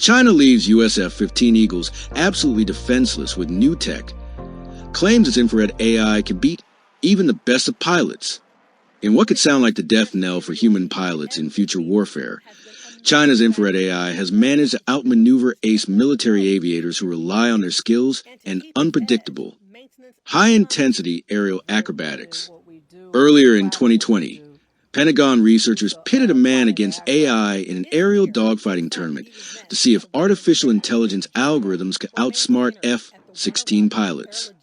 China leaves US F-15 Eagles absolutely defenseless with new tech, claims its infrared AI can beat even the best of pilots. In what could sound like the death knell for human pilots in future warfare, China's infrared AI has managed to outmaneuver ace military aviators who rely on their skills and unpredictable, high-intensity aerial acrobatics. Earlier in 2020, Pentagon researchers pitted a man against AI in an aerial dogfighting tournament to see if artificial intelligence algorithms could outsmart F-16 pilots.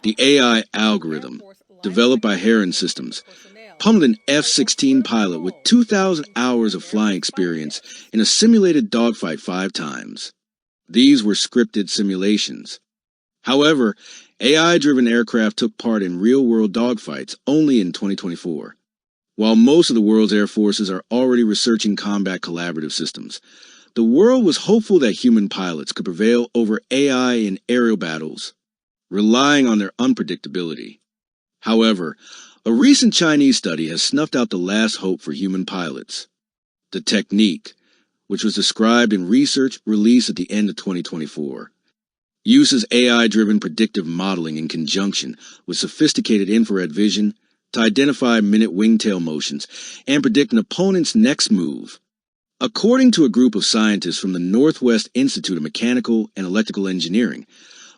The AI algorithm, developed by Heron Systems, pummeled an F-16 pilot with 2,000 hours of flying experience in a simulated dogfight 5 times. These were scripted simulations. However, AI-driven aircraft took part in real-world dogfights only in 2024. While most of the world's air forces are already researching combat collaborative systems, the world was hopeful that human pilots could prevail over AI in aerial battles, relying on their unpredictability. However, a recent Chinese study has snuffed out the last hope for human pilots. The technique, which was described in research released at the end of 2024, uses AI-driven predictive modeling in conjunction with sophisticated infrared vision to identify minute wingtail motions and predict an opponent's next move. According to a group of scientists from the Northwest Institute of Mechanical and Electrical Engineering,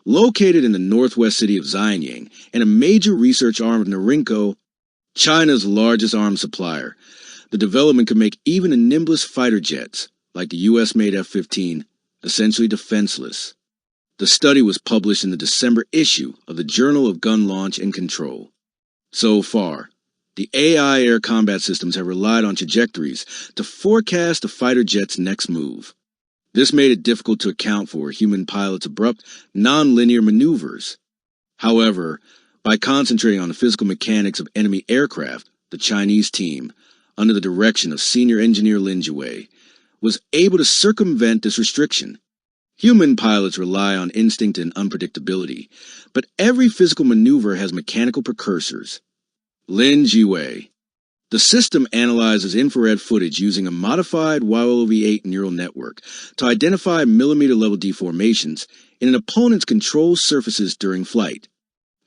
located in the northwest city of Xianyang and a major research arm of Norinco, China's largest arms supplier, the development could make even the nimblest fighter jets, like the US-made F-15, essentially defenseless. The study was published in the December issue of the Journal of Gun Launch and Control. So far, the AI air combat systems have relied on trajectories to forecast the fighter jet's next move. This made it difficult to account for human pilots' abrupt, non-linear maneuvers. However, by concentrating on the physical mechanics of enemy aircraft, the Chinese team, under the direction of senior engineer Lin Jiwei, was able to circumvent this restriction. Human pilots rely on instinct and unpredictability, but every physical maneuver has mechanical precursors. Lin Jiwei. The system analyzes infrared footage using a modified YOLOv8 neural network to identify millimeter-level deformations in an opponent's control surfaces during flight,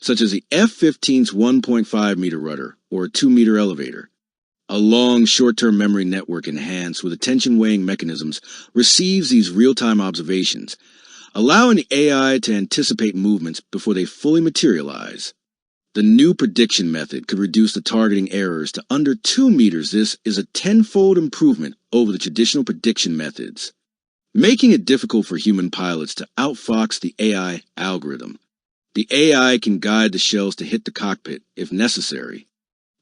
such as the F-15's 1.5-meter rudder or 2-meter elevator. A long short-term memory network enhanced with attention-weighing mechanisms receives these real-time observations, allowing the AI to anticipate movements before they fully materialize. The new prediction method could reduce the targeting errors to under 2 meters. This is a 10-fold improvement over the traditional prediction methods, making it difficult for human pilots to outfox the AI algorithm. The AI can guide the shells to hit the cockpit if necessary.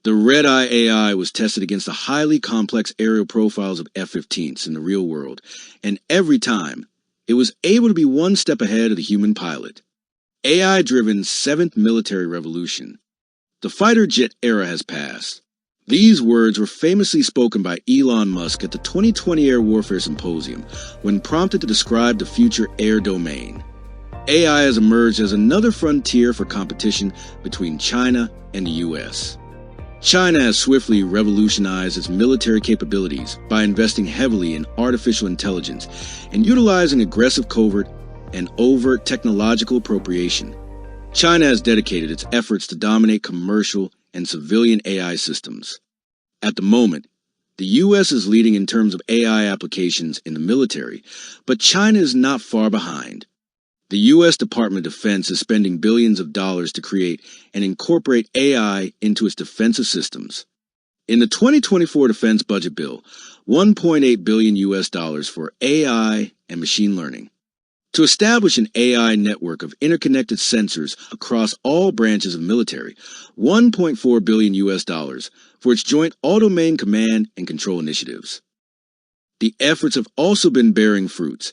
The Red-Eye AI was tested against the highly complex aerial profiles of F-15s in the real world, and every time, it was able to be one step ahead of the human pilot. AI-driven 7th military revolution. The fighter jet era has passed. These words were famously spoken by Elon Musk at the 2020 Air Warfare Symposium when prompted to describe the future air domain. AI has emerged as another frontier for competition between China and the US. China has swiftly revolutionized its military capabilities by investing heavily in artificial intelligence and utilizing aggressive covert and overt technological appropriation. China has dedicated its efforts to dominate commercial and civilian AI systems. At the moment, the US is leading in terms of AI applications in the military, but China is not far behind. The US Department of Defense is spending billions of dollars to create and incorporate AI into its defensive systems. In the 2024 defense budget bill, $1.8 billion for AI and machine learning. To establish an AI network of interconnected sensors across all branches of military, $1.4 billion for its joint all-domain command and control initiatives. The efforts have also been bearing fruits,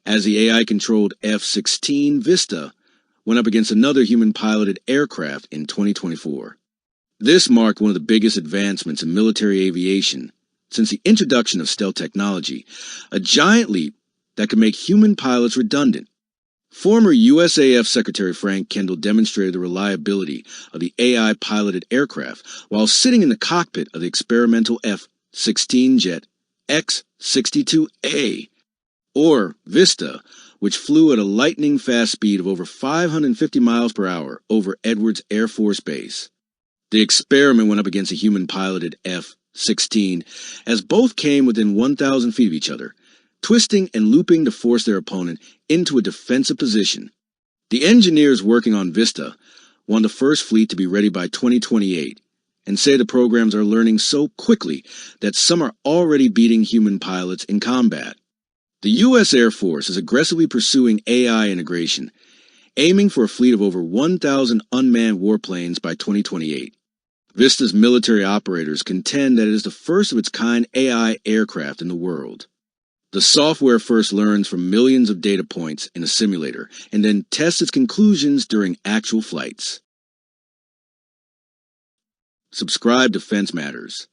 as the AI-controlled F-16 Vista went up against another human-piloted aircraft in 2024. This marked one of the biggest advancements in military aviation since the introduction of stealth technology, a giant leap that could make human pilots redundant. Former USAF Secretary Frank Kendall demonstrated the reliability of the AI-piloted aircraft while sitting in the cockpit of the experimental F-16 jet X-62A. Or Vista, which flew at a lightning-fast speed of over 550 miles per hour over Edwards Air Force Base. The experiment went up against a human-piloted F-16, as both came within 1,000 feet of each other, twisting and looping to force their opponent into a defensive position. The engineers working on Vista want the first fleet to be ready by 2028, and say the programs are learning so quickly that some are already beating human pilots in combat. The U.S. Air Force is aggressively pursuing AI integration, aiming for a fleet of over 1,000 unmanned warplanes by 2028. Vista's military operators contend that it is the first of its kind AI aircraft in the world. The software first learns from millions of data points in a simulator and then tests its conclusions during actual flights. Subscribe to Fence Matters.